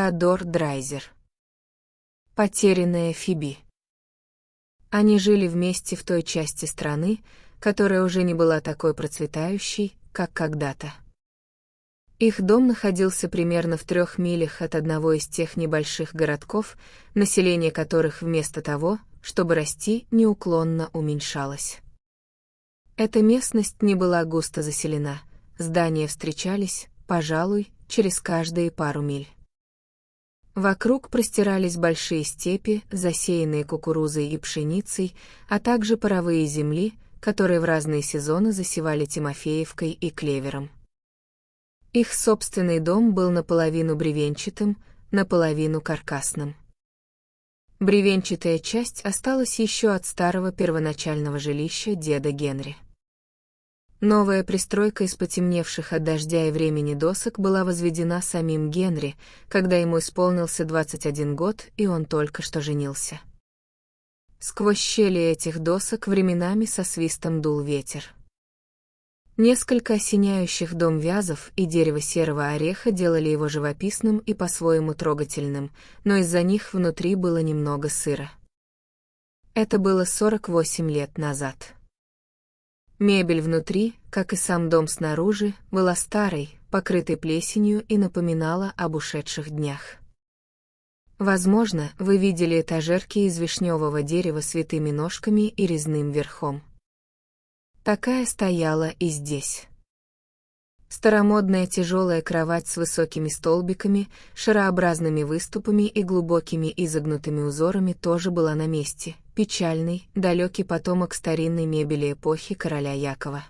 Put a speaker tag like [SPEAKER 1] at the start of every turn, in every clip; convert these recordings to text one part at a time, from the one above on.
[SPEAKER 1] Теодор Драйзер. Потерянная Фиби. Они жили вместе в той части страны, которая уже не была такой процветающей, как когда-то. Их дом находился примерно в 3 милях от одного из тех небольших городков, население которых вместо того, чтобы расти, неуклонно уменьшалось. Эта местность не была густо заселена, здания встречались, пожалуй, через каждые пару миль. Вокруг простирались большие степи, засеянные кукурузой и пшеницей, а также паровые земли, которые в разные сезоны засевали тимофеевкой и клевером. Их собственный дом был наполовину бревенчатым, наполовину каркасным. Бревенчатая часть осталась еще от старого первоначального жилища деда Генри. Новая пристройка из потемневших от дождя и времени досок была возведена самим Генри, когда ему исполнился 21 год, и он только что женился. Сквозь щели этих досок временами со свистом дул ветер. Несколько осеняющих дом вязов и дерево серого ореха делали его живописным и по-своему трогательным, но из-за них внутри было немного сыро. Это было 48 лет назад. Мебель внутри, как и сам дом снаружи, была старой, покрытой плесенью и напоминала об ушедших днях. Возможно, вы видели этажерки из вишневого дерева с витыми ножками и резным верхом. Такая стояла и здесь. Старомодная тяжелая кровать с высокими столбиками, шарообразными выступами и глубокими изогнутыми узорами тоже была на месте, печальный, далекий потомок старинной мебели эпохи короля Якова.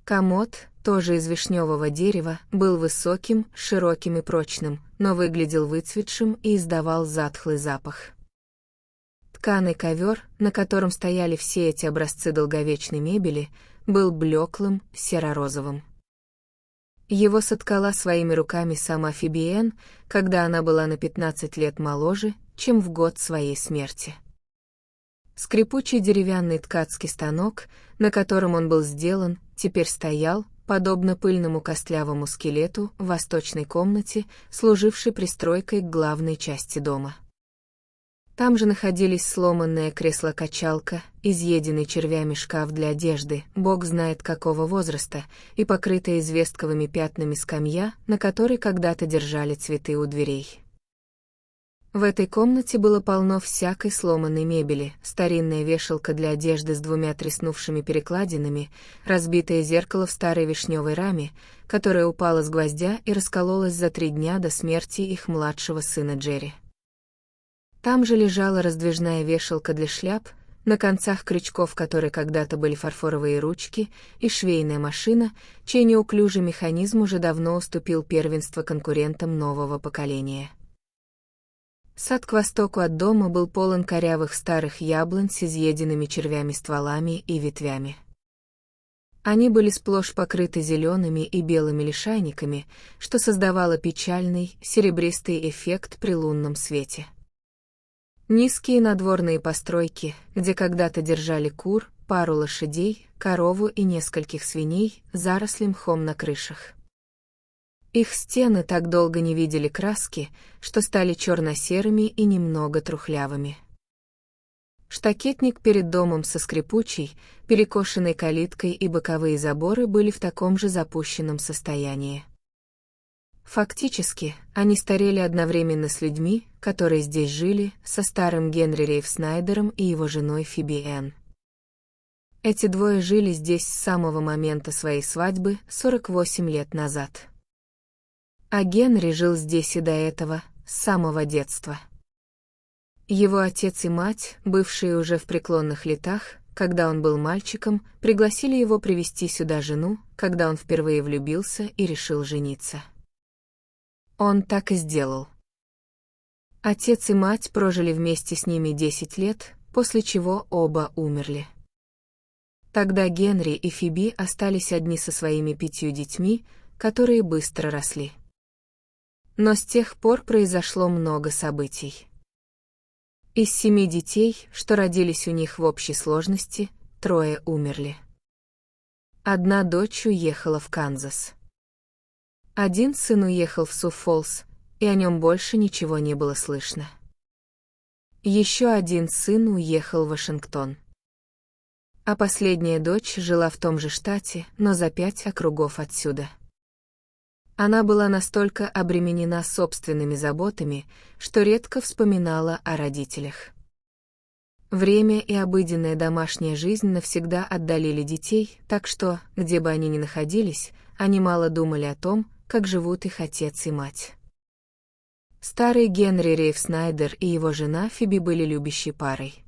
[SPEAKER 1] Комод, тоже из вишневого дерева, был высоким, широким и прочным, но выглядел выцветшим и издавал затхлый запах. Тканый ковер, на котором стояли все эти образцы долговечной мебели, был блеклым, серо-розовым. Его соткала своими руками сама Фиби, когда она была на 15 лет моложе, чем в год своей смерти. Скрипучий деревянный ткацкий станок, на котором он был сделан, теперь стоял, подобно пыльному костлявому скелету, в восточной комнате, служившей пристройкой к главной части дома. Там же находились сломанное кресло-качалка, изъеденный червями шкаф для одежды, бог знает какого возраста, и покрытая известковыми пятнами скамья, на которой когда-то держали цветы у дверей. В этой комнате было полно всякой сломанной мебели, старинная вешалка для одежды с 2 треснувшими перекладинами, разбитое зеркало в старой вишневой раме, которое упало с гвоздя и раскололось за 3 дня до смерти их младшего сына Джерри. Там же лежала раздвижная вешалка для шляп, на концах крючков которой когда-то были фарфоровые ручки, и швейная машина, чей неуклюжий механизм уже давно уступил первенство конкурентам нового поколения. Сад к востоку от дома был полон корявых старых яблонь с изъеденными червями стволами и ветвями. Они были сплошь покрыты зелеными и белыми лишайниками, что создавало печальный, серебристый эффект при лунном свете. Низкие надворные постройки, где когда-то держали кур, пару лошадей, корову и нескольких свиней, заросли мхом на крышах. Их стены так долго не видели краски, что стали черно-серыми и немного трухлявыми. Штакетник перед домом со скрипучей, перекошенной калиткой и боковые заборы были в таком же запущенном состоянии. Фактически, они старели одновременно с людьми, которые здесь жили, со старым Генри Рейв-Снайдером и его женой Фиби. Эти двое жили здесь с самого момента своей свадьбы 48 лет назад. А Генри жил здесь и до этого, с самого детства. Его отец и мать, бывшие уже в преклонных летах, когда он был мальчиком, пригласили его привезти сюда жену, когда он впервые влюбился и решил жениться. Он так и сделал. Отец и мать прожили вместе с ними 10 лет, после чего оба умерли. Тогда Генри и Фиби остались одни со своими 5 детьми, которые быстро росли. Но с тех пор произошло много событий. Из 7 детей, что родились у них в общей сложности, 3 умерли. Одна дочь уехала в Канзас. Один сын уехал в Су-Фолс, и о нем больше ничего не было слышно. Еще один сын уехал в Вашингтон. А последняя дочь жила в том же штате, но за 5 округов отсюда. Она была настолько обременена собственными заботами, что редко вспоминала о родителях. Время и обыденная домашняя жизнь навсегда отдалили детей, так что, где бы они ни находились, они мало думали о том, как живут их отец и мать. Старый Генри Рейв Снайдер и его жена Фиби были любящей парой.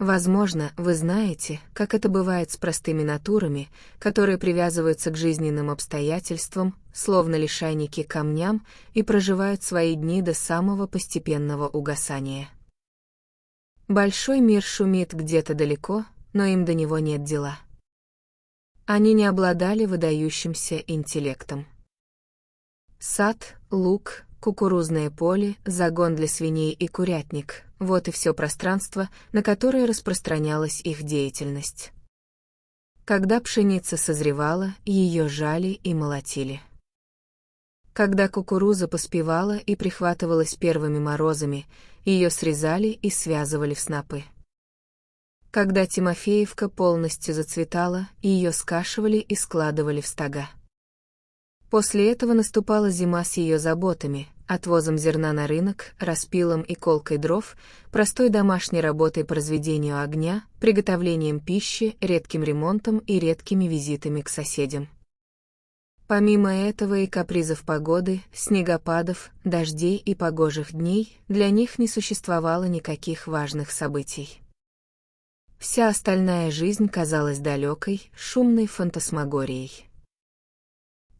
[SPEAKER 1] Возможно, вы знаете, как это бывает с простыми натурами, которые привязываются к жизненным обстоятельствам, словно лишайники к камням, и проживают свои дни до самого постепенного угасания. Большой мир шумит где-то далеко, но им до него нет дела. Они не обладали выдающимся интеллектом. Сад, луг, кукурузное поле, загон для свиней и курятник — вот и все пространство, на которое распространялась их деятельность. Когда пшеница созревала, ее жали и молотили. Когда кукуруза поспевала и прихватывалась первыми морозами, ее срезали и связывали в снопы. Когда Тимофеевка полностью зацветала, ее скашивали и складывали в стога. После этого наступала зима с ее заботами, отвозом зерна на рынок, распилом и колкой дров, простой домашней работой по разведению огня, приготовлением пищи, редким ремонтом и редкими визитами к соседям. Помимо этого и капризов погоды, снегопадов, дождей и погожих дней, для них не существовало никаких важных событий. Вся остальная жизнь казалась далекой, шумной фантасмагорией.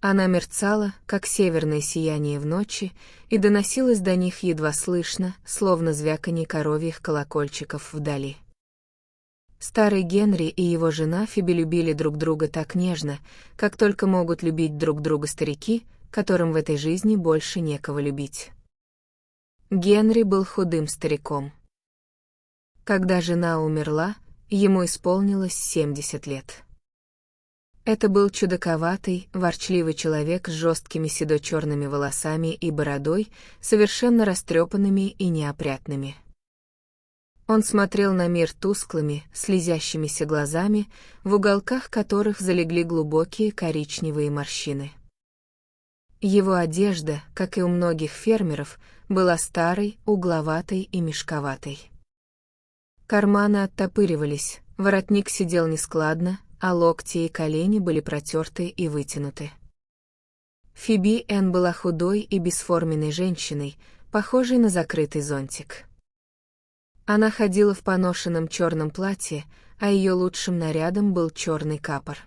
[SPEAKER 1] Она мерцала, как северное сияние в ночи, и доносилась до них едва слышно, словно звяканье коровьих колокольчиков вдали. Старый Генри и его жена Фиби любили друг друга так нежно, как только могут любить друг друга старики, которым в этой жизни больше некого любить. Генри был худым стариком. Когда жена умерла, ему исполнилось 70 лет. Это был чудаковатый, ворчливый человек с жесткими седо-черными волосами и бородой, совершенно растрепанными и неопрятными. Он смотрел на мир тусклыми, слезящимися глазами, в уголках которых залегли глубокие коричневые морщины. Его одежда, как и у многих фермеров, была старой, угловатой и мешковатой. Карманы оттопыривались, воротник сидел нескладно, а локти и колени были протерты и вытянуты. Фиби Энн была худой и бесформенной женщиной, похожей на закрытый зонтик. Она ходила в поношенном черном платье, а ее лучшим нарядом был черный капор.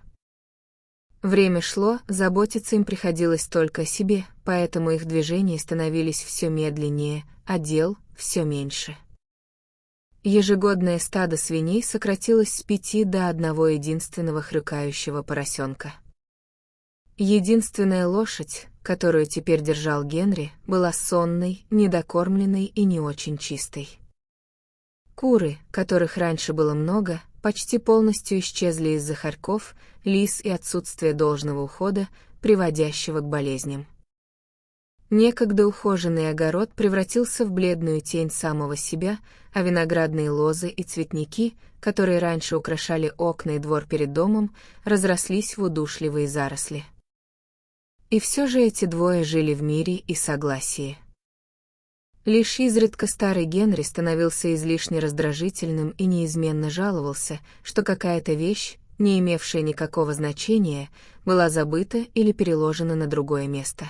[SPEAKER 1] Время шло, заботиться им приходилось только о себе, поэтому их движения становились все медленнее, а дел все меньше. Ежегодное стадо свиней сократилось с 5 до одного единственного хрюкающего поросенка. Единственная лошадь, которую теперь держал Генри, была сонной, недокормленной и не очень чистой. Куры, которых раньше было много, почти полностью исчезли из-за хорьков, лис и отсутствия должного ухода, приводящего к болезням. Некогда ухоженный огород превратился в бледную тень самого себя, а виноградные лозы и цветники, которые раньше украшали окна и двор перед домом, разрослись в удушливые заросли. И все же эти двое жили в мире и согласии. Лишь изредка старый Генри становился излишне раздражительным и неизменно жаловался, что какая-то вещь, не имевшая никакого значения, была забыта или переложена на другое место.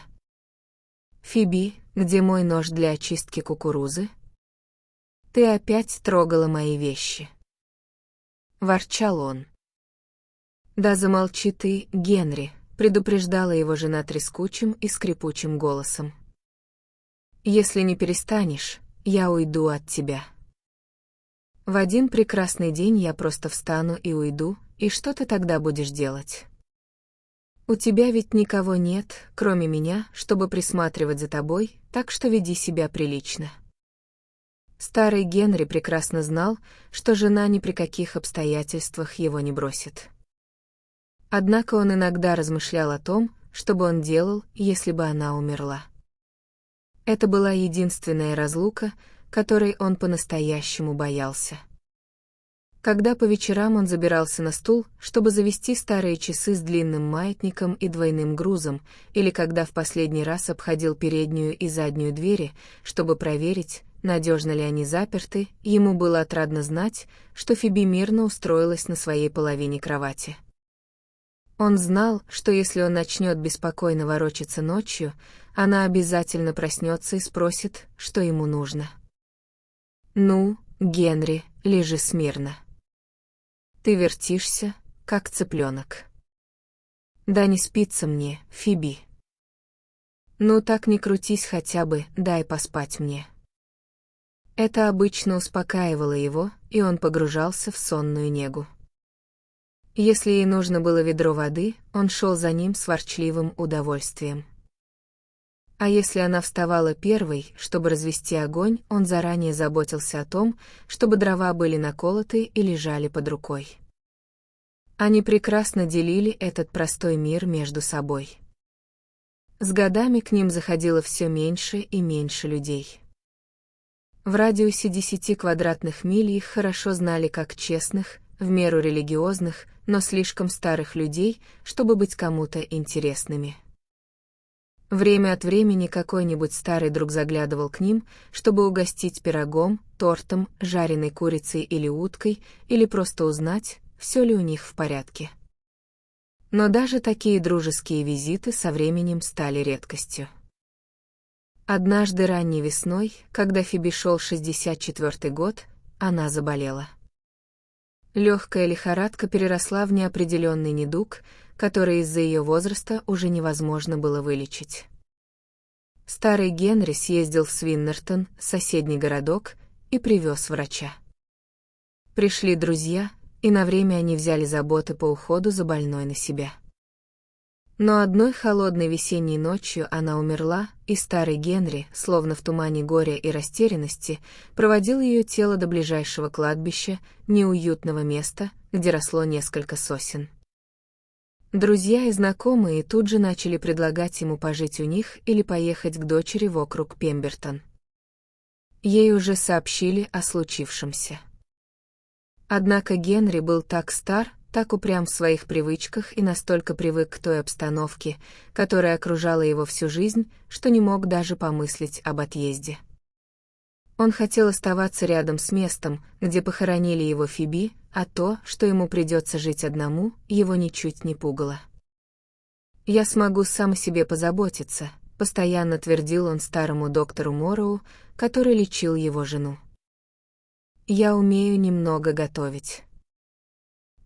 [SPEAKER 1] «Фиби, где мой нож для очистки кукурузы? Ты опять трогала мои вещи». Ворчал он. «Да замолчи ты, Генри», — предупреждала его жена трескучим и скрипучим голосом. «Если не перестанешь, я уйду от тебя. В один прекрасный день я просто встану и уйду, и что ты тогда будешь делать? У тебя ведь никого нет, кроме меня, чтобы присматривать за тобой, так что веди себя прилично». Старый Генри прекрасно знал, что жена ни при каких обстоятельствах его не бросит. Однако он иногда размышлял о том, что бы он делал, если бы она умерла. Это была единственная разлука, которой он по-настоящему боялся. Когда по вечерам он забирался на стул, чтобы завести старые часы с длинным маятником и двойным грузом, или когда в последний раз обходил переднюю и заднюю двери, чтобы проверить, надежно ли они заперты, ему было отрадно знать, что Фиби мирно устроилась на своей половине кровати. Он знал, что если он начнет беспокойно ворочаться ночью, она обязательно проснется и спросит, что ему нужно. «Ну, Генри, лежи смирно. Ты вертишься, как цыпленок. Да не спится мне, Фиби. Ну так не крутись хотя бы, дай поспать мне». Это обычно успокаивало его, и он погружался в сонную негу. Если ей нужно было ведро воды, он шел за ним с ворчливым удовольствием. А если она вставала первой, чтобы развести огонь, он заранее заботился о том, чтобы дрова были наколоты и лежали под рукой. Они прекрасно делили этот простой мир между собой. С годами к ним заходило все меньше и меньше людей. В радиусе 10 квадратных миль их хорошо знали как честных, в меру религиозных, но слишком старых людей, чтобы быть кому-то интересными. Время от времени какой-нибудь старый друг заглядывал к ним, чтобы угостить пирогом, тортом, жареной курицей или уткой, или просто узнать, все ли у них в порядке. Но даже такие дружеские визиты со временем стали редкостью. Однажды ранней весной, когда Фиби шел 64-й год, она заболела. Легкая лихорадка переросла в неопределенный недуг, который из-за ее возраста уже невозможно было вылечить. Старый Генри съездил в Свиннертон, соседний городок, и привез врача. Пришли друзья, и на время они взяли заботы по уходу за больной на себя. Но одной холодной весенней ночью она умерла, и старый Генри, словно в тумане горя и растерянности, проводил ее тело до ближайшего кладбища, неуютного места, где росло несколько сосен. Друзья и знакомые тут же начали предлагать ему пожить у них или поехать к дочери в округ Пембертон. Ей уже сообщили о случившемся. Однако Генри был так стар, так упрям в своих привычках и настолько привык к той обстановке, которая окружала его всю жизнь, что не мог даже помыслить об отъезде. Он хотел оставаться рядом с местом, где похоронили его Фиби, а то, что ему придется жить одному, его ничуть не пугало. «Я смогу сам о себе позаботиться», — постоянно твердил он старому доктору Морроу, который лечил его жену. «Я умею немного готовить.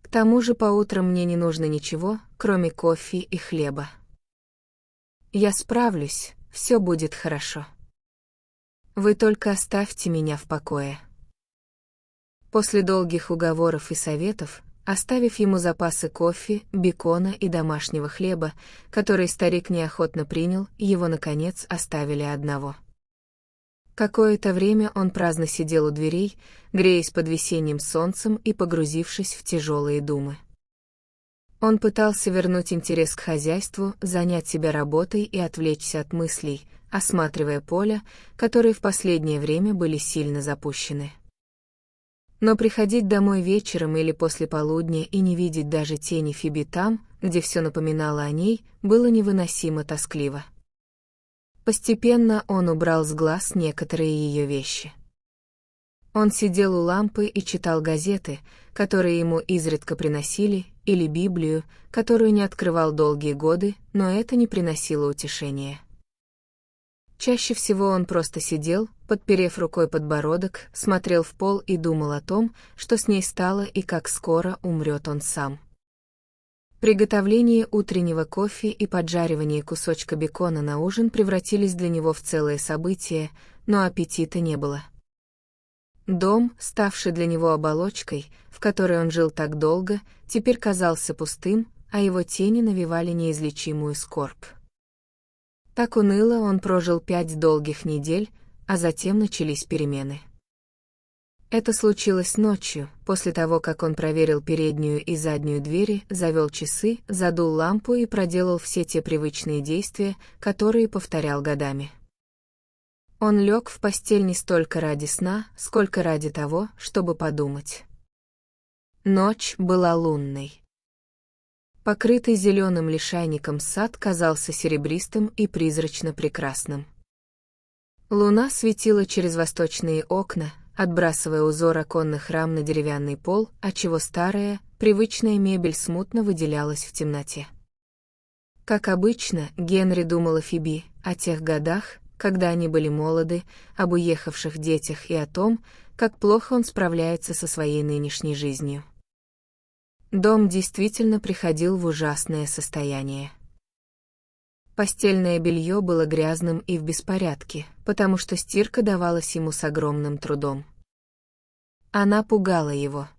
[SPEAKER 1] К тому же по утрам мне не нужно ничего, кроме кофе и хлеба. Я справлюсь, все будет хорошо. Вы только оставьте меня в покое». После долгих уговоров и советов, оставив ему запасы кофе, бекона и домашнего хлеба, который старик неохотно принял, его, наконец, оставили одного. Какое-то время он праздно сидел у дверей, греясь под весенним солнцем и погрузившись в тяжелые думы. Он пытался вернуть интерес к хозяйству, занять себя работой и отвлечься от мыслей, осматривая поля, которые в последнее время были сильно запущены. Но приходить домой вечером или после полудня и не видеть даже тени Фиби там, где все напоминало о ней, было невыносимо тоскливо. Постепенно он убрал с глаз некоторые ее вещи. Он сидел у лампы и читал газеты, которые ему изредка приносили, или Библию, которую не открывал долгие годы, но это не приносило утешения. Чаще всего он просто сидел, подперев рукой подбородок, смотрел в пол и думал о том, что с ней стало и как скоро умрет он сам. Приготовление утреннего кофе и поджаривание кусочка бекона на ужин превратились для него в целое событие, но аппетита не было. Дом, ставший для него оболочкой, в которой он жил так долго, теперь казался пустым, а его тени навевали неизлечимую скорбь. Так уныло он прожил 5 долгих недель, а затем начались перемены. Это случилось ночью, после того, как он проверил переднюю и заднюю двери, завел часы, задул лампу и проделал все те привычные действия, которые повторял годами. Он лег в постель не столько ради сна, сколько ради того, чтобы подумать. Ночь была лунной. Покрытый зеленым лишайником сад казался серебристым и призрачно прекрасным. Луна светила через восточные окна, отбрасывая узор оконных рам на деревянный пол, отчего старая, привычная мебель смутно выделялась в темноте. Как обычно, Генри думал о Фиби, о тех годах, когда они были молоды, об уехавших детях и о том, как плохо он справляется со своей нынешней жизнью. Дом действительно приходил в ужасное состояние. Постельное белье было грязным и в беспорядке, потому что стирка давалась ему с огромным трудом. Она пугала его.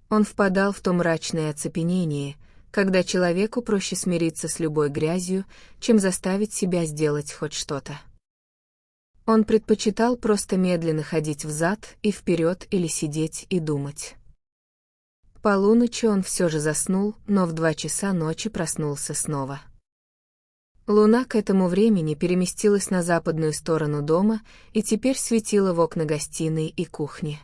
[SPEAKER 1] Он впадал в то мрачное оцепенение, когда человеку проще смириться с любой грязью, чем заставить себя сделать хоть что-то. Он предпочитал просто медленно ходить взад и вперед или сидеть и думать. К полуночи он все же заснул, но в 2 часа ночи проснулся снова. Луна к этому времени переместилась на западную сторону дома и теперь светила в окна гостиной и кухни.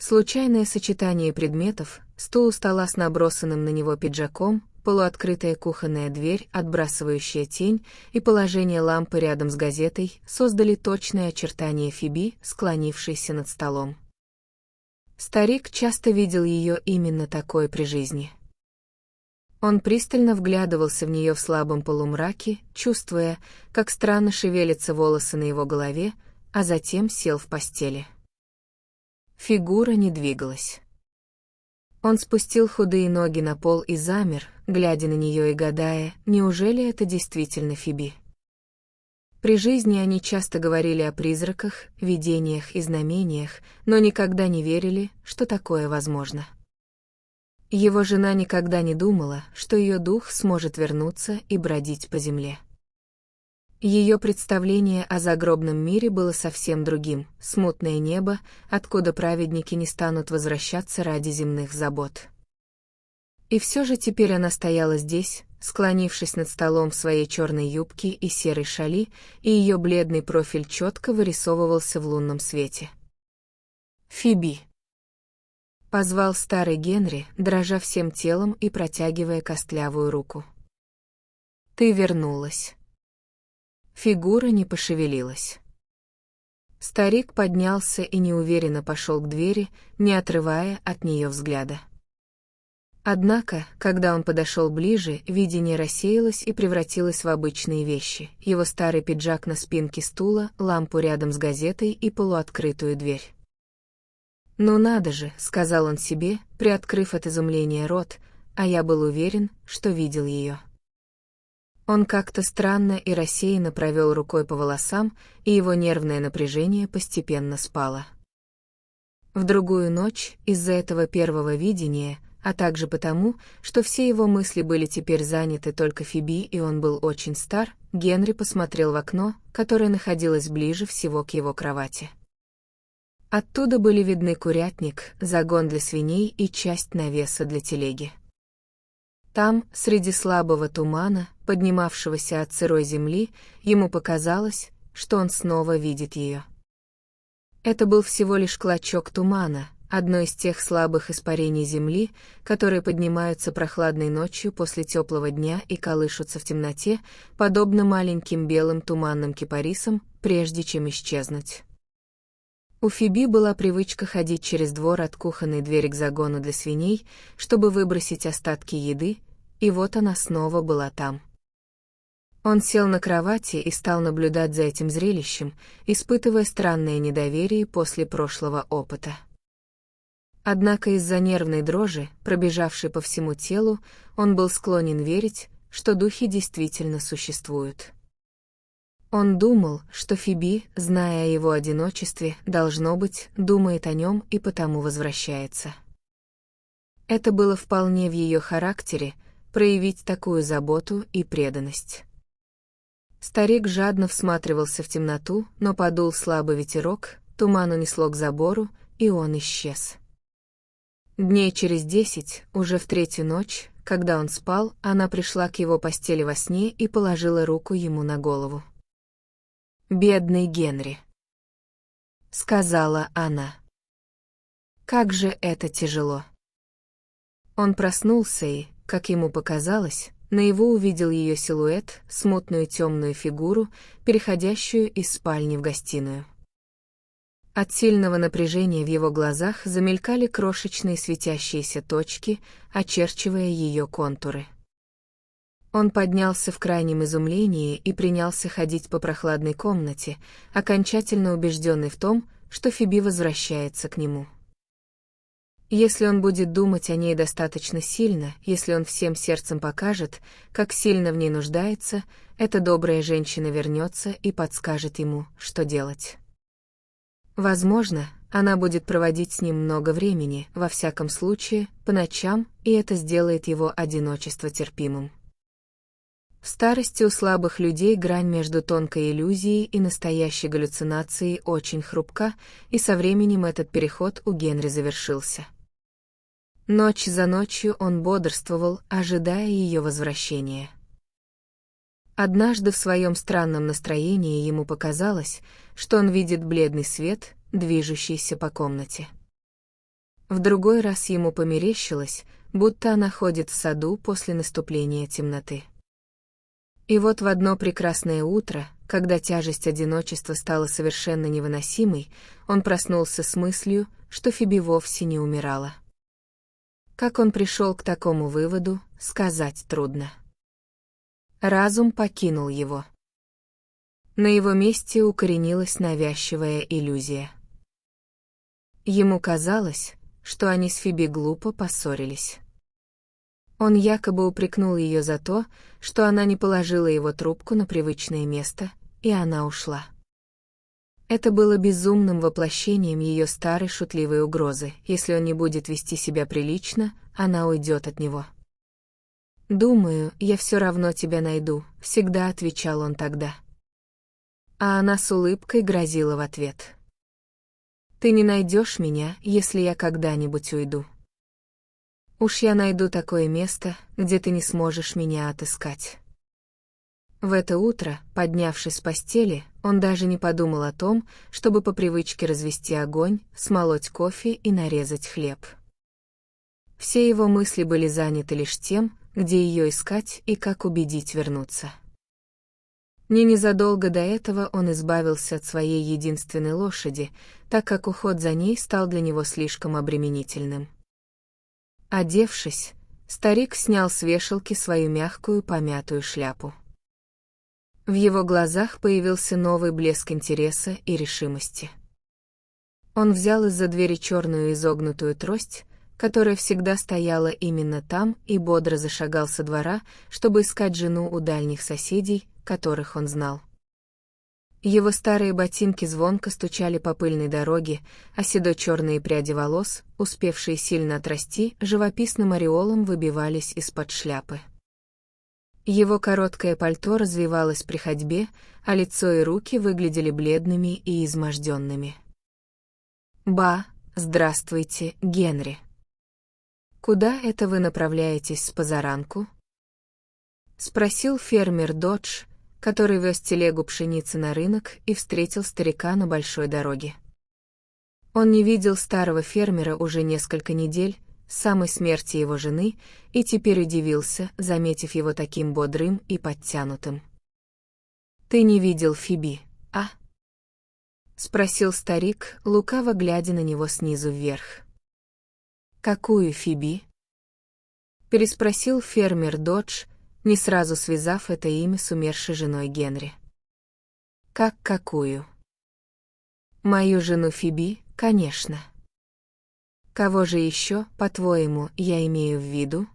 [SPEAKER 1] Случайное сочетание предметов, стул у стола с набросанным на него пиджаком, полуоткрытая кухонная дверь, отбрасывающая тень, и положение лампы рядом с газетой создали точное очертание Фиби, склонившейся над столом. Старик часто видел ее именно такой при жизни. Он пристально вглядывался в нее в слабом полумраке, чувствуя, как странно шевелятся волосы на его голове, а затем сел в постели. Фигура не двигалась. Он спустил худые ноги на пол и замер, глядя на нее и гадая, неужели это действительно Фиби. При жизни они часто говорили о призраках, видениях и знамениях, но никогда не верили, что такое возможно. Его жена никогда не думала, что ее дух сможет вернуться и бродить по земле. Ее представление о загробном мире было совсем другим: смутное небо, откуда праведники не станут возвращаться ради земных забот. И все же теперь она стояла здесь, склонившись над столом в своей черной юбке и серой шали, и ее бледный профиль четко вырисовывался в лунном свете. «Фиби!» — позвал старый Генри, дрожа всем телом и протягивая костлявую руку. «Ты вернулась». Фигура не пошевелилась. Старик поднялся и неуверенно пошел к двери, не отрывая от нее взгляда. Однако, когда он подошел ближе, видение рассеялось и превратилось в обычные вещи: его старый пиджак на спинке стула, лампу рядом с газетой и полуоткрытую дверь. «Ну надо же», — сказал он себе, приоткрыв от изумления рот, а я был уверен, что видел ее. Он как-то странно и рассеянно провел рукой по волосам, и его нервное напряжение постепенно спало. В другую ночь, из-за этого первого видения, а также потому, что все его мысли были теперь заняты только Фиби и он был очень стар, Генри посмотрел в окно, которое находилось ближе всего к его кровати. Оттуда были видны курятник, загон для свиней и часть навеса для телеги. Там, среди слабого тумана, поднимавшегося от сырой земли, ему показалось, что он снова видит ее. Это был всего лишь клочок тумана, одно из тех слабых испарений земли, которые поднимаются прохладной ночью после теплого дня и колышутся в темноте, подобно маленьким белым туманным кипарисам, прежде чем исчезнуть. У Фиби была привычка ходить через двор от кухонной двери к загону для свиней, чтобы выбросить остатки еды, и вот она снова была там. Он сел на кровати и стал наблюдать за этим зрелищем, испытывая странное недоверие после прошлого опыта. Однако из-за нервной дрожи, пробежавшей по всему телу, он был склонен верить, что духи действительно существуют. Он думал, что Фиби, зная о его одиночестве, должно быть, думает о нем и потому возвращается. Это было вполне в ее характере — проявить такую заботу и преданность. Старик жадно всматривался в темноту, но подул слабый ветерок, туман унесло к забору, и он исчез. Дней через 10, уже в 3-ю ночь, когда он спал, она пришла к его постели во сне и положила руку ему на голову. «Бедный Генри», — сказала она. «Как же это тяжело». Он проснулся и, как ему показалось, наяву увидел ее силуэт, смутную темную фигуру, переходящую из спальни в гостиную. От сильного напряжения в его глазах замелькали крошечные светящиеся точки, очерчивая ее контуры. Он поднялся в крайнем изумлении и принялся ходить по прохладной комнате, окончательно убежденный в том, что Фиби возвращается к нему. Если он будет думать о ней достаточно сильно, если он всем сердцем покажет, как сильно в ней нуждается, эта добрая женщина вернется и подскажет ему, что делать. Возможно, она будет проводить с ним много времени, во всяком случае, по ночам, и это сделает его одиночество терпимым. В старости у слабых людей грань между тонкой иллюзией и настоящей галлюцинацией очень хрупка, и со временем этот переход у Генри завершился. Ночь за ночью он бодрствовал, ожидая ее возвращения. Однажды в своем странном настроении ему показалось, что он видит бледный свет, движущийся по комнате. В другой раз ему померещилось, будто она ходит в саду после наступления темноты. И вот в одно прекрасное утро, когда тяжесть одиночества стала совершенно невыносимой, он проснулся с мыслью, что Фиби вовсе не умирала. Как он пришел к такому выводу, сказать трудно. Разум покинул его. На его месте укоренилась навязчивая иллюзия. Ему казалось, что они с Фиби глупо поссорились. Он якобы упрекнул ее за то, что она не положила его трубку на привычное место, и она ушла. Это было безумным воплощением ее старой шутливой угрозы: если он не будет вести себя прилично, она уйдет от него. «Думаю, я все равно тебя найду», — всегда отвечал он тогда. А она с улыбкой грозила в ответ: «Ты не найдешь меня, если я когда-нибудь уйду. Уж я найду такое место, где ты не сможешь меня отыскать». В это утро, поднявшись с постели, он даже не подумал о том, чтобы по привычке развести огонь, смолоть кофе и нарезать хлеб. Все его мысли были заняты лишь тем, где ее искать и как убедить вернуться. Незадолго до этого он избавился от своей единственной лошади, так как уход за ней стал для него слишком обременительным. Одевшись, старик снял с вешалки свою мягкую помятую шляпу. В его глазах появился новый блеск интереса и решимости. Он взял из-за двери черную изогнутую трость, которая всегда стояла именно там, и бодро зашагал со двора, чтобы искать жену у дальних соседей, которых он знал. Его старые ботинки звонко стучали по пыльной дороге, а седо-черные пряди волос, успевшие сильно отрасти, живописным ореолом выбивались из-под шляпы. Его короткое пальто развивалось при ходьбе, а лицо и руки выглядели бледными и изможденными. «Ба, здравствуйте, Генри. Куда это вы направляетесь с позаранку?» — спросил фермер Додж, который вез телегу пшеницы на рынок и встретил старика на большой дороге. Он не видел старого фермера уже несколько недель, с самой смерти его жены, и теперь удивился, заметив его таким бодрым и подтянутым. «Ты не видел Фиби, а?» — спросил старик, лукаво глядя на него снизу вверх. «Какую Фиби?» — переспросил фермер Додж, не сразу связав это имя с умершей женой Генри. «Как какую?» «Мою жену Фиби, конечно. Кого же еще, по-твоему, я имею в виду?»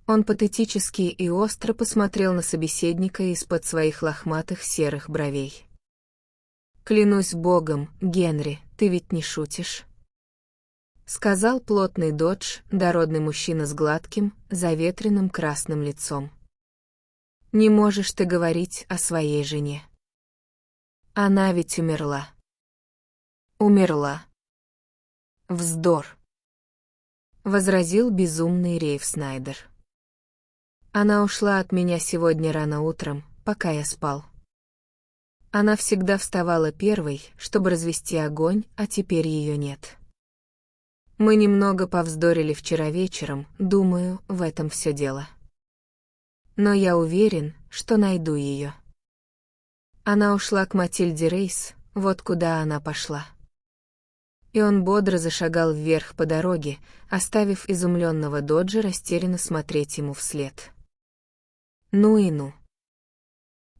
[SPEAKER 1] Он патетически и остро посмотрел на собеседника из-под своих лохматых серых бровей. «Клянусь Богом, Генри, ты ведь не шутишь?» — сказал плотный Додж, дородный мужчина с гладким, заветренным красным лицом. «Не можешь ты говорить о своей жене. Она ведь умерла». «Умерла». «Вздор», — возразил безумный Рейв Снайдер. «Она ушла от меня сегодня рано утром, пока я спал». Она всегда вставала первой, чтобы развести огонь, а теперь ее нет. Мы немного повздорили вчера вечером, думаю, в этом все дело. Но я уверен, что найду ее. Она ушла к Матильде Рейс, вот куда она пошла. И он бодро зашагал вверх по дороге, оставив изумленного Доджа растерянно смотреть ему вслед. Ну и ну.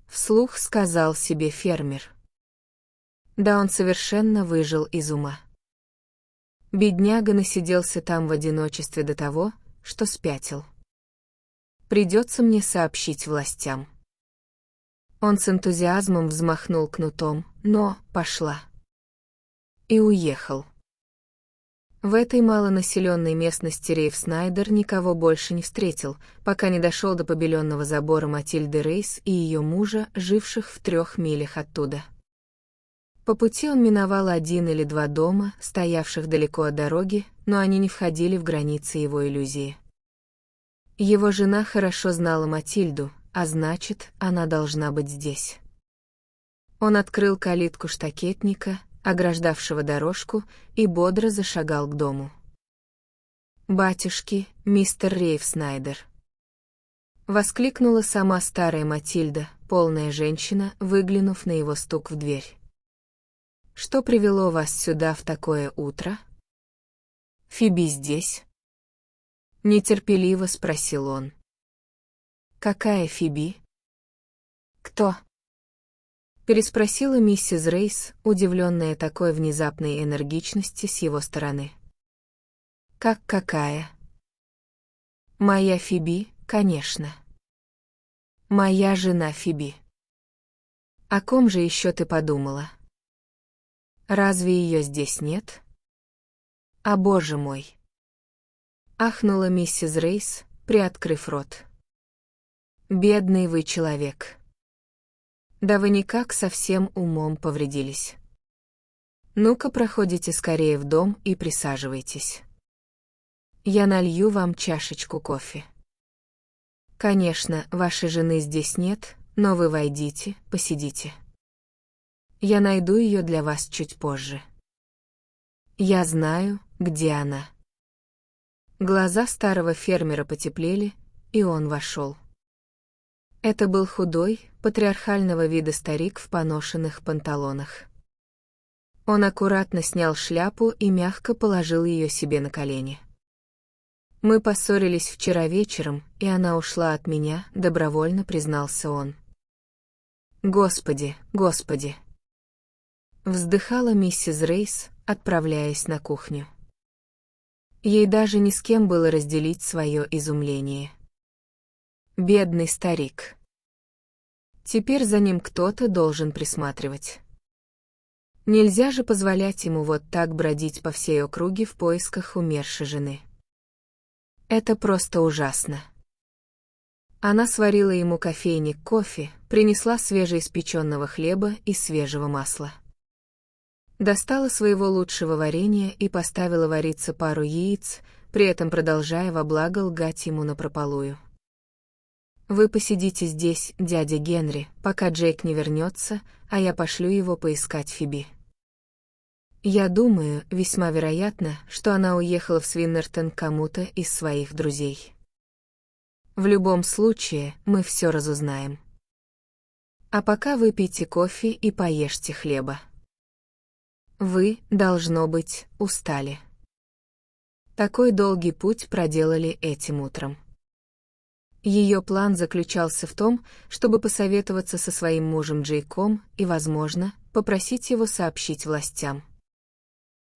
[SPEAKER 1] Вслух сказал себе фермер. Да он совершенно выжил из ума. Бедняга насиделся там в одиночестве до того, что спятил. Придется мне сообщить властям. Он с энтузиазмом взмахнул кнутом, но пошла. И уехал. В этой малонаселенной местности Рейв Снайдер никого больше не встретил, пока не дошел до побеленного забора Матильды Рейс и ее мужа, живших в 3 милях оттуда. По пути он миновал 1 или 2 дома, стоявших далеко от дороги, но они не входили в границы его иллюзии. Его жена хорошо знала Матильду, а значит, она должна быть здесь. Он открыл калитку штакетника, ограждавшего дорожку, и бодро зашагал к дому. «Батюшки, мистер Рейв Снайдер!» Воскликнула сама старая Матильда, полная женщина, выглянув на его стук в дверь. «Что привело вас сюда в такое утро?» «Фиби здесь?» Нетерпеливо спросил он. «Какая Фиби?» «Кто?» Переспросила миссис Рейс, удивленная такой внезапной энергичности с его стороны. «Как какая?» «Моя Фиби, конечно. Моя жена Фиби. О ком же еще ты подумала? Разве ее здесь нет?» «А боже мой!» Ахнула миссис Рейс, приоткрыв рот. «Бедный вы человек. Да вы никак совсем умом повредились. Ну-ка проходите скорее в дом и присаживайтесь. Я налью вам чашечку кофе. Конечно, вашей жены здесь нет, но вы войдите, посидите. Я найду ее для вас чуть позже. Я знаю, где она». Глаза старого фермера потеплели, и он вошел. Это был худой, патриархального вида старик в поношенных панталонах. Он аккуратно снял шляпу и мягко положил ее себе на колени. «Мы поссорились вчера вечером, и она ушла от меня», — добровольно признался он. «Господи, Господи!» Вздыхала миссис Рейс, отправляясь на кухню. Ей даже ни с кем было разделить свое изумление. Бедный старик. Теперь за ним кто-то должен присматривать. Нельзя же позволять ему вот так бродить по всей округе в поисках умершей жены. Это просто ужасно. Она сварила ему кофейник кофе, принесла свежеиспеченного хлеба и свежего масла. Достала своего лучшего варенья и поставила вариться пару яиц, при этом продолжая во благо лгать ему напропалую. «Вы посидите здесь, дядя Генри, пока Джейк не вернется, а я пошлю его поискать Фиби. Я думаю, весьма вероятно, что она уехала в Свиннертон к кому-то из своих друзей. В любом случае, мы все разузнаем. А пока выпейте кофе и поешьте хлеба. Вы, должно быть, устали. Такой долгий путь проделали этим утром». Ее план заключался в том, чтобы посоветоваться со своим мужем Джейком и, возможно, попросить его сообщить властям.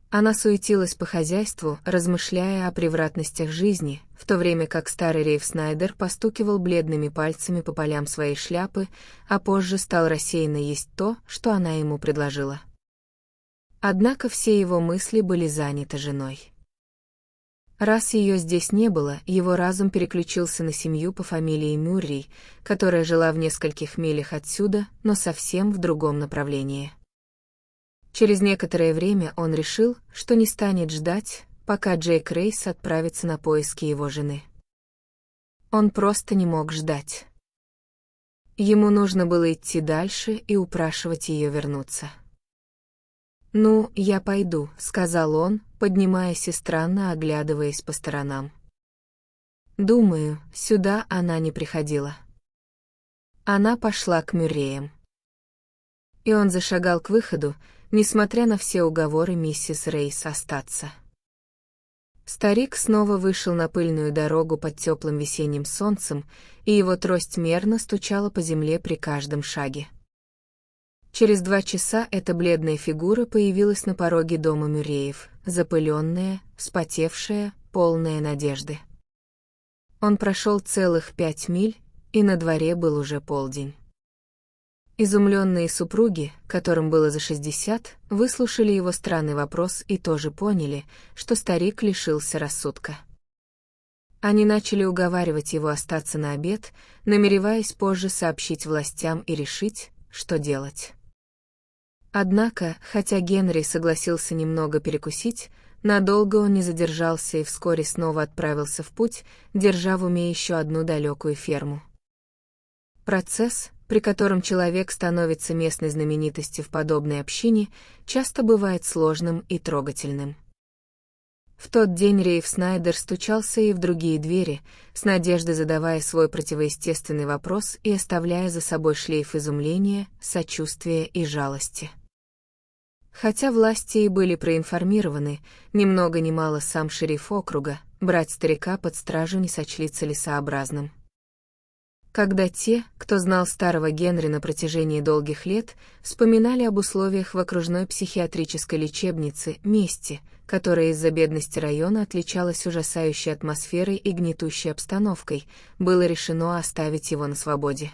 [SPEAKER 1] Она суетилась по хозяйству, размышляя о превратностях жизни, в то время как старый Рейв Снайдер постукивал бледными пальцами по полям своей шляпы, а позже стал рассеянно есть то, что она ему предложила. Однако все его мысли были заняты женой. Раз ее здесь не было, его разум переключился на семью по фамилии Мюррей, которая жила в нескольких милях отсюда, но совсем в другом направлении. Через некоторое время он решил, что не станет ждать, пока Джейк Рейс отправится на поиски его жены. Он просто не мог ждать. Ему нужно было идти дальше и упрашивать ее вернуться. «Ну, я пойду», — сказал он, поднимаясь и странно оглядываясь по сторонам. «Думаю, сюда она не приходила». Она пошла к Мюрреям. И он зашагал к выходу, несмотря на все уговоры миссис Рейс остаться. Старик снова вышел на пыльную дорогу под теплым весенним солнцем, и его трость мерно стучала по земле при каждом шаге. Через 2 часа эта бледная фигура появилась на пороге дома Мюрреев, запыленная, вспотевшая, полная надежды. Он прошел целых 5 миль, и на дворе был уже полдень. Изумленные супруги, которым было за 60, выслушали его странный вопрос и тоже поняли, что старик лишился рассудка. Они начали уговаривать его остаться на обед, намереваясь позже сообщить властям и решить, что делать. Однако, хотя Генри согласился немного перекусить, надолго он не задержался и вскоре снова отправился в путь, держа в уме еще одну далекую ферму. Процесс, при котором человек становится местной знаменитостью в подобной общине, часто бывает сложным и трогательным. В тот день Рейв Снайдер стучался и в другие двери, с надеждой задавая свой противоестественный вопрос и оставляя за собой шлейф изумления, сочувствия и жалости. Хотя власти и были проинформированы, ни много ни мало сам шериф округа, брать старика под стражу не сочли целесообразным. Когда те, кто знал старого Генри на протяжении долгих лет, вспоминали об условиях в окружной психиатрической лечебнице, месте, которое из-за бедности района отличалось ужасающей атмосферой и гнетущей обстановкой, было решено оставить его на свободе.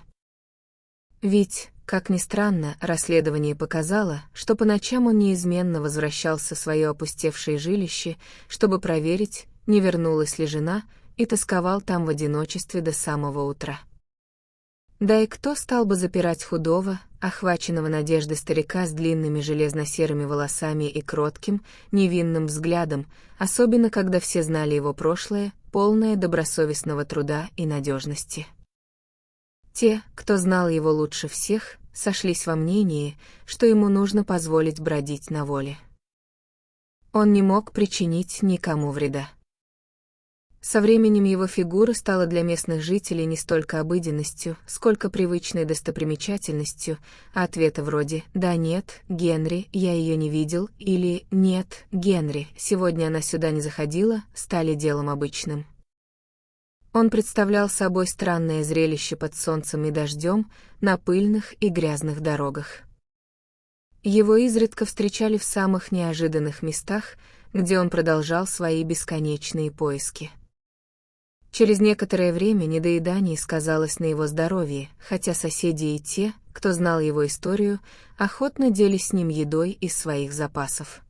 [SPEAKER 1] Ведь, как ни странно, расследование показало, что по ночам он неизменно возвращался в свое опустевшее жилище, чтобы проверить, не вернулась ли жена, и тосковал там в одиночестве до самого утра. Да и кто стал бы запирать худого, охваченного надеждой старика с длинными железно-серыми волосами и кротким, невинным взглядом, особенно когда все знали его прошлое, полное добросовестного труда и надежности. Те, кто знал его лучше всех, сошлись во мнении, что ему нужно позволить бродить на воле. Он не мог причинить никому вреда. Со временем его фигура стала для местных жителей не столько обыденностью, сколько привычной достопримечательностью, а ответы вроде «Да нет, Генри, я ее не видел» или «Нет, Генри, сегодня она сюда не заходила» стали делом обычным. Он представлял собой странное зрелище под солнцем и дождем на пыльных и грязных дорогах. Его изредка встречали в самых неожиданных местах, где он продолжал свои бесконечные поиски. Через некоторое время недоедание сказалось на его здоровье, хотя соседи и те, кто знал его историю, охотно делились с ним едой из своих запасов.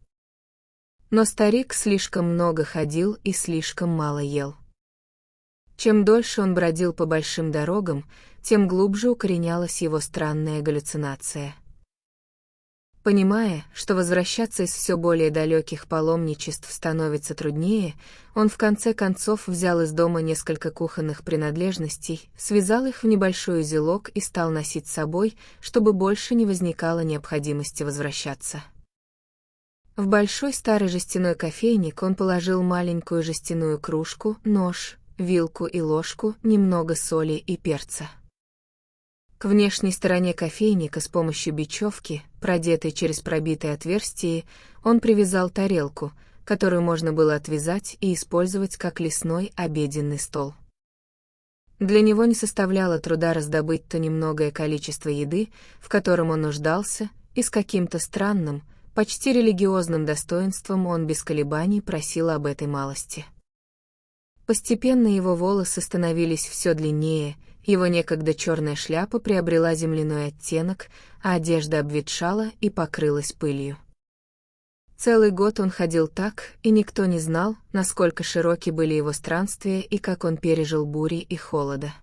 [SPEAKER 1] Но старик слишком много ходил и слишком мало ел. Чем дольше он бродил по большим дорогам, тем глубже укоренялась его странная галлюцинация. Понимая, что возвращаться из все более далеких паломничеств становится труднее, он в конце концов взял из дома несколько кухонных принадлежностей, связал их в небольшой узелок и стал носить с собой, чтобы больше не возникало необходимости возвращаться. В большой старый жестяной кофейник он положил маленькую жестяную кружку, нож, вилку и ложку, немного соли и перца. К внешней стороне кофейника с помощью бечевки, продетой через пробитое отверстие, он привязал тарелку, которую можно было отвязать и использовать как лесной обеденный стол. Для него не составляло труда раздобыть то немногое количество еды, в котором он нуждался, и с каким-то странным, почти религиозным достоинством он без колебаний просил об этой малости. Постепенно его волосы становились все длиннее, его некогда черная шляпа приобрела земляной оттенок, а одежда обветшала и покрылась пылью. Целый год он ходил так, и никто не знал, насколько широки были его странствия и как он пережил бури и холода.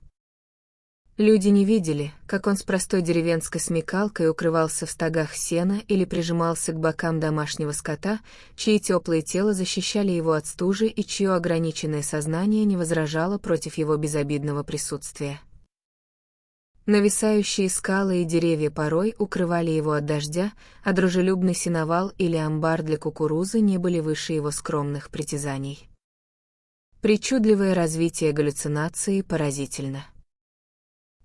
[SPEAKER 1] Люди не видели, как он с простой деревенской смекалкой укрывался в стогах сена или прижимался к бокам домашнего скота, чьи теплые тела защищали его от стужи и чье ограниченное сознание не возражало против его безобидного присутствия. Нависающие скалы и деревья порой укрывали его от дождя, а дружелюбный сеновал или амбар для кукурузы не были выше его скромных притязаний. Причудливое развитие галлюцинации поразительно.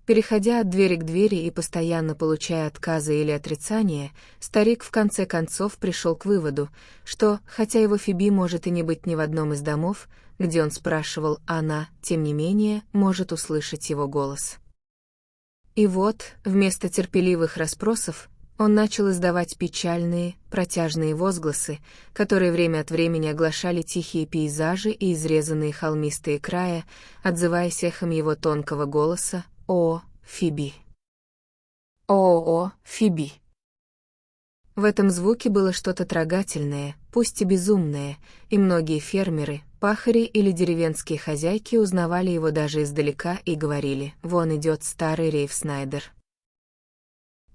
[SPEAKER 1] Переходя от двери к двери и постоянно получая отказы или отрицания, старик в конце концов пришел к выводу, что, хотя его Фиби может и не быть ни в одном из домов, где он спрашивал, она, тем не менее, может услышать его голос. И вот, вместо терпеливых расспросов, он начал издавать печальные, протяжные возгласы, которые время от времени оглашали тихие пейзажи и изрезанные холмистые края, отзываясь эхом его тонкого голоса: «О, Фиби! О, Фиби!» В этом звуке было что-то трогательное, пусть и безумное, и многие фермеры, пахари или деревенские хозяйки узнавали его даже издалека и говорили: «Вон идет старый Рейф Снайдер».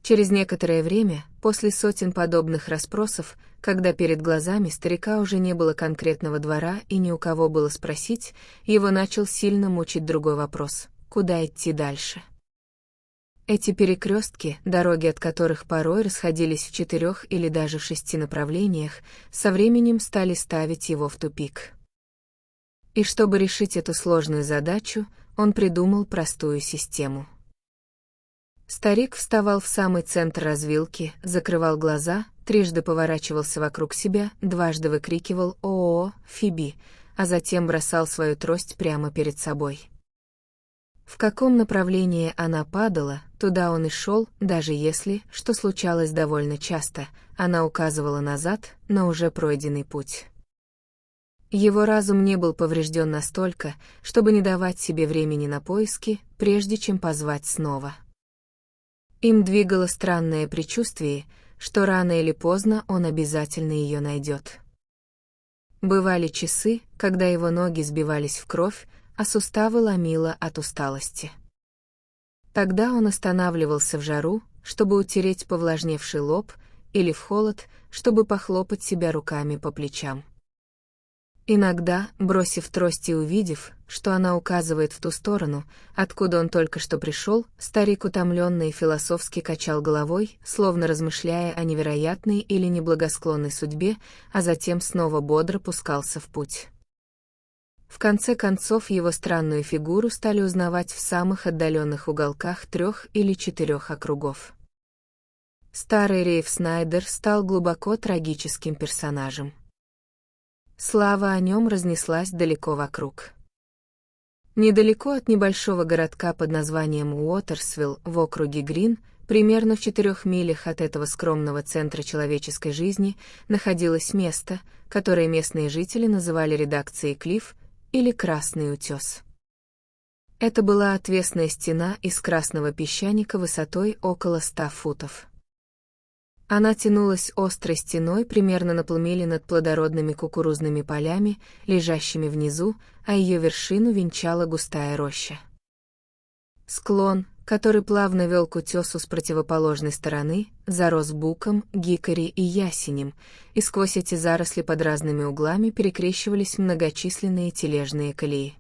[SPEAKER 1] Через некоторое время, после сотен подобных расспросов, когда перед глазами старика уже не было конкретного двора и ни у кого было спросить, его начал сильно мучить другой вопрос: куда идти дальше? Эти перекрестки, дороги от которых порой расходились в 4 или даже в 6 направлениях, со временем стали ставить его в тупик. И чтобы решить эту сложную задачу, он придумал простую систему. Старик вставал в самый центр развилки, закрывал глаза, трижды поворачивался вокруг себя, дважды выкрикивал «О, Фиби!», а затем бросал свою трость прямо перед собой. В каком направлении она падала, туда он и шел, даже если, что случалось довольно часто, она указывала назад, на уже пройденный путь. Его разум не был поврежден настолько, чтобы не давать себе времени на поиски, прежде чем позвать снова. Им двигало странное предчувствие, что рано или поздно он обязательно ее найдет. Бывали часы, когда его ноги сбивались в кровь, а суставы ломило от усталости. Тогда он останавливался в жару, чтобы утереть повлажневший лоб, или в холод, чтобы похлопать себя руками по плечам. Иногда, бросив трость и увидев, что она указывает в ту сторону, откуда он только что пришел, старик утомленно и философски качал головой, словно размышляя о невероятной или неблагосклонной судьбе, а затем снова бодро пускался в путь. В конце концов его странную фигуру стали узнавать в самых отдаленных уголках 3 или 4 округов. Старый Рейф Снайдер стал глубоко трагическим персонажем. Слава о нем разнеслась далеко вокруг. Недалеко от небольшого городка под названием Уотерсвилл в округе Грин, примерно в 4 милях от этого скромного центра человеческой жизни, находилось место, которое местные жители называли редакцией Клифф или Красный утес. Это была отвесная стена из красного песчаника высотой около 100 футов. Она тянулась острой стеной примерно на полмили над плодородными кукурузными полями, лежащими внизу, а ее вершину венчала густая роща. Склон, который плавно вел к утесу с противоположной стороны, зарос буком, гикори и ясенем, и сквозь эти заросли под разными углами перекрещивались многочисленные тележные колеи.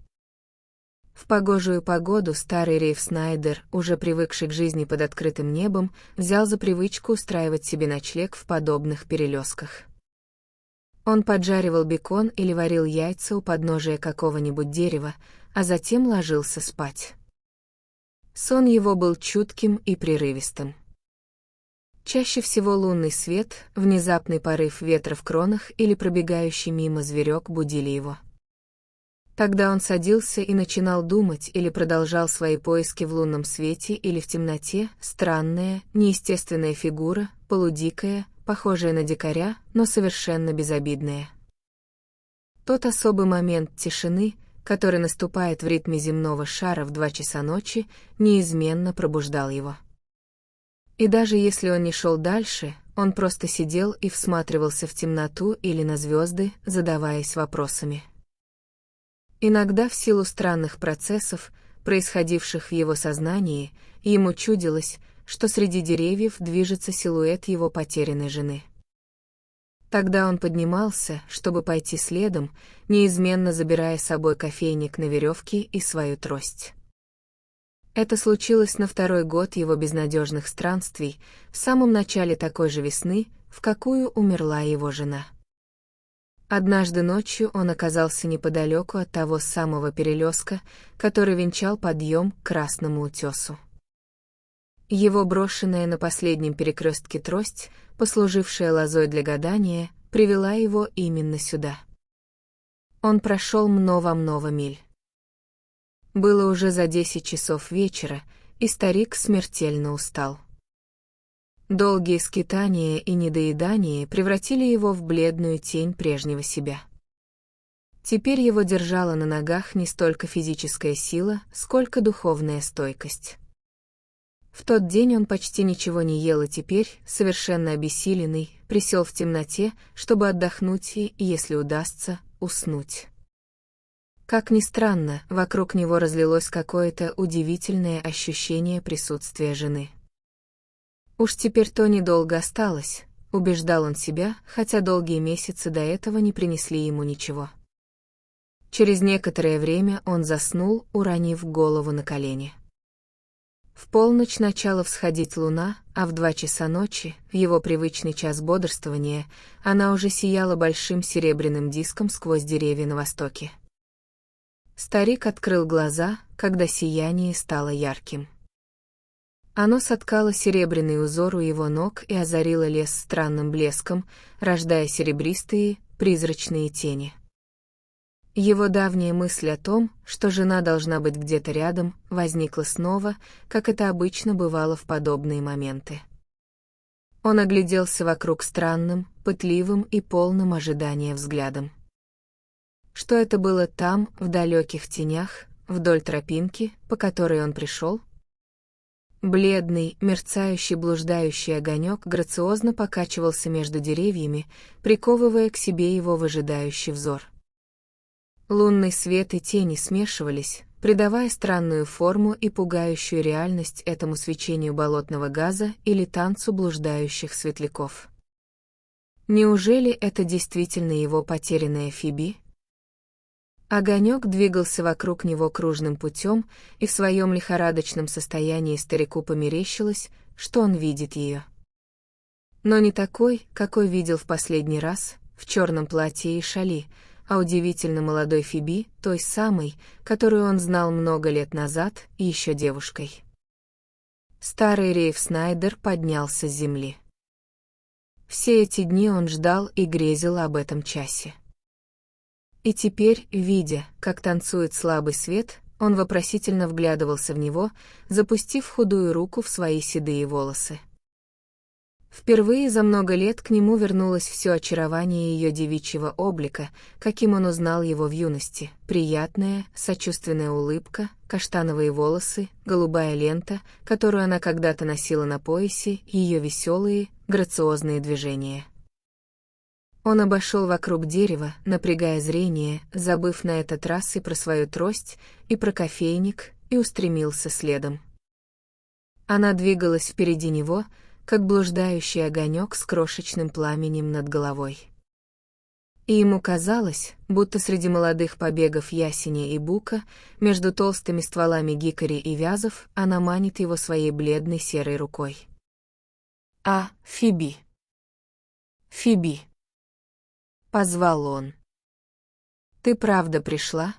[SPEAKER 1] В погожую погоду старый Рейф Снайдер, уже привыкший к жизни под открытым небом, взял за привычку устраивать себе ночлег в подобных перелесках. Он поджаривал бекон или варил яйца у подножия какого-нибудь дерева, а затем ложился спать. Сон его был чутким и прерывистым. Чаще всего лунный свет, внезапный порыв ветра в кронах или пробегающий мимо зверек будили его. Тогда он садился и начинал думать или продолжал свои поиски в лунном свете или в темноте, странная, неестественная фигура, полудикая, похожая на дикаря, но совершенно безобидная. Тот особый момент тишины, который наступает в ритме земного шара в 2 часа ночи, неизменно пробуждал его. И даже если он не шел дальше, он просто сидел и всматривался в темноту или на звезды, задаваясь вопросами. Иногда в силу странных процессов, происходивших в его сознании, ему чудилось, что среди деревьев движется силуэт его потерянной жены. Тогда он поднимался, чтобы пойти следом, неизменно забирая с собой кофейник на веревке и свою трость. Это случилось на второй год его безнадежных странствий, в самом начале такой же весны, в какую умерла его жена. Однажды ночью он оказался неподалеку от того самого перелеска, который венчал подъем к Красному утесу. Его брошенная на последнем перекрестке трость, послужившая лозой для гадания, привела его именно сюда. Он прошел много миль. Было уже за 10 часов вечера, и старик смертельно устал. Долгие скитания и недоедание превратили его в бледную тень прежнего себя. Теперь его держала на ногах не столько физическая сила, сколько духовная стойкость. В тот день он почти ничего не ел и теперь, совершенно обессиленный, присел в темноте, чтобы отдохнуть и, если удастся, уснуть. Как ни странно, вокруг него разлилось какое-то удивительное ощущение присутствия жены. Уж теперь-то недолго осталось, убеждал он себя, хотя долгие месяцы до этого не принесли ему ничего. Через некоторое время он заснул, уронив голову на колени. В полночь начала всходить луна, а в 2 часа ночи, в его привычный час бодрствования, она уже сияла большим серебряным диском сквозь деревья на востоке. Старик открыл глаза, когда сияние стало ярким. Оно соткало серебряный узор у его ног и озарило лес странным блеском, рождая серебристые, призрачные тени. Его давняя мысль о том, что жена должна быть где-то рядом, возникла снова, как это обычно бывало в подобные моменты. Он огляделся вокруг странным, пытливым и полным ожидания взглядом. Что это было там, в далеких тенях, вдоль тропинки, по которой он пришел? Бледный, мерцающий, блуждающий огонек грациозно покачивался между деревьями, приковывая к себе его выжидающий взор. Лунный свет и тени смешивались, придавая странную форму и пугающую реальность этому свечению болотного газа или танцу блуждающих светляков. Неужели это действительно его потерянная Фиби? Огонек двигался вокруг него кружным путем, и в своем лихорадочном состоянии старику померещилось, что он видит ее. Но не такой, какой видел в последний раз, в черном платье и шали, а удивительно молодой Фиби, той самой, которую он знал много лет назад, еще девушкой. Старый Рейф Снайдер поднялся с земли. Все эти дни он ждал и грезил об этом часе. И теперь, видя, как танцует слабый свет, он вопросительно вглядывался в него, запустив худую руку в свои седые волосы. Впервые за много лет к нему вернулось все очарование ее девичьего облика, каким он узнал его в юности: приятная, сочувственная улыбка, каштановые волосы, голубая лента, которую она когда-то носила на поясе, ее веселые, грациозные движения. Он обошел вокруг дерева, напрягая зрение, забыв на этот раз и про свою трость, и про кофейник, и устремился следом. Она двигалась впереди него, как блуждающий огонек с крошечным пламенем над головой. И ему казалось, будто среди молодых побегов ясеня и бука, между толстыми стволами гикори и вязов, она манит его своей бледной серой рукой. «А, Фиби! Фиби!» — позвал он. «Ты правда пришла?»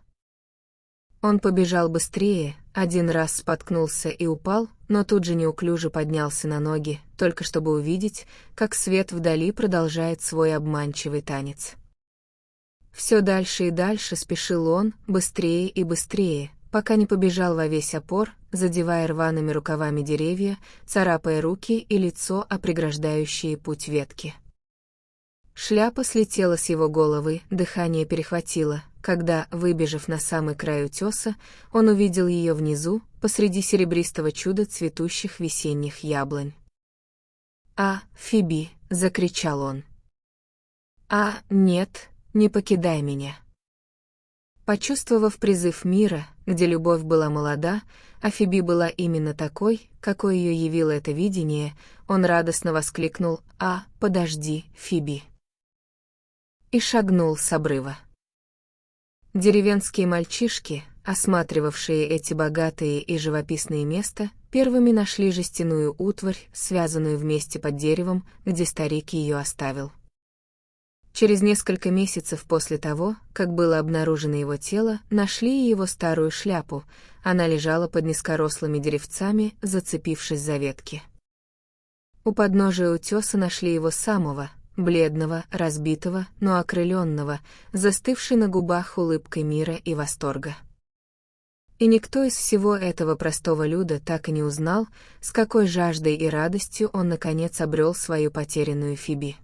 [SPEAKER 1] Он побежал быстрее, один раз споткнулся и упал, но тут же неуклюже поднялся на ноги, только чтобы увидеть, как свет вдали продолжает свой обманчивый танец. Все дальше и дальше спешил он, быстрее и быстрее, пока не побежал во весь опор, задевая рваными рукавами деревья, царапая руки и лицо о преграждающие путь ветки. Шляпа слетела с его головы, дыхание перехватило, когда, выбежав на самый край утеса, он увидел ее внизу, посреди серебристого чуда цветущих весенних яблонь. «А, Фиби!» — закричал он. «А, нет, не покидай меня!» Почувствовав призыв мира, где любовь была молода, а Фиби была именно такой, какой ее явило это видение, он радостно воскликнул: «А, подожди, Фиби!» и шагнул с обрыва. Деревенские мальчишки, осматривавшие эти богатые и живописные места, первыми нашли жестяную утварь, связанную вместе под деревом, где старик ее оставил. Через несколько месяцев после того, как было обнаружено его тело, нашли и его старую шляпу. Она лежала под низкорослыми деревцами, зацепившись за ветки. У подножия утеса нашли его самого, бледного, разбитого, но окрыленного, застывший на губах улыбкой мира и восторга. И никто из всего этого простого люда так и не узнал, с какой жаждой и радостью он наконец обрел свою потерянную Фиби.